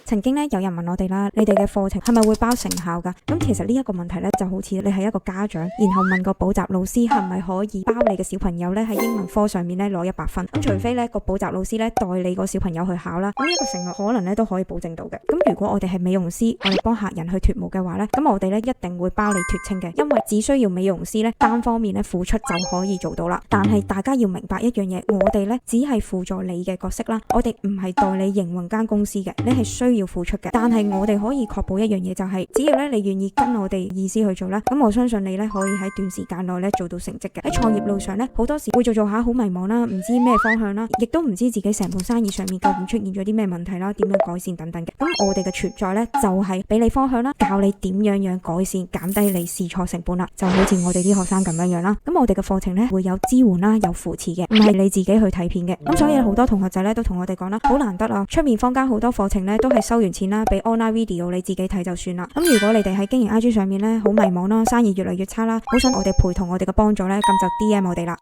曾經咧有人問我哋啦，你哋嘅課程係咪會包成效㗎？咁其實呢一個問題咧就好似你係一個家長，然後問個補習老師係咪可以包你嘅小朋友咧喺英文科上面咧攞100分？咁除非咧個補習老師咧代你個小朋友去考啦，咁呢一個承諾可能咧都可以保證到嘅。咁如果我哋係美容師，我哋幫客人去脫毛嘅話咧，咁我哋咧一定會包你脫清嘅，因為只需要美容師咧單方面咧付出就可以做到啦。但係大家要明白一樣嘢，我哋咧只係輔助你嘅角色啦，我哋唔係代你營運間公司嘅，你係需要付出嘅。但係我哋可以確保一樣嘢就係，只要咧你願意跟我哋意思去做啦，咁我相信你咧可以喺短時間內咧做到成績嘅。喺創業路上咧，好多時會做下好迷茫啦，唔知咩方向啦，亦都唔知自己成盤生意上面究竟出現咗啲咩問題啦，點樣改善等等嘅。咁我哋嘅存在咧就係俾你方向啦，教你點樣改善，減低你試錯成本啦，就好似我哋啲學生咁樣啦。咁我哋嘅課程咧會有支援啦，有扶持嘅，唔係你自己去睇片嘅。咁所以好多同學仔咧都同我哋講啦，好難得啊，出面坊間好多課程咧都係收完錢啦，俾 online video 你自己睇就算啦。咁如果你哋喺經營 IG 上面咧好迷茫啦，生意越嚟越差啦，好想我哋陪同我哋嘅幫助咧，咁就 DM 我哋啦。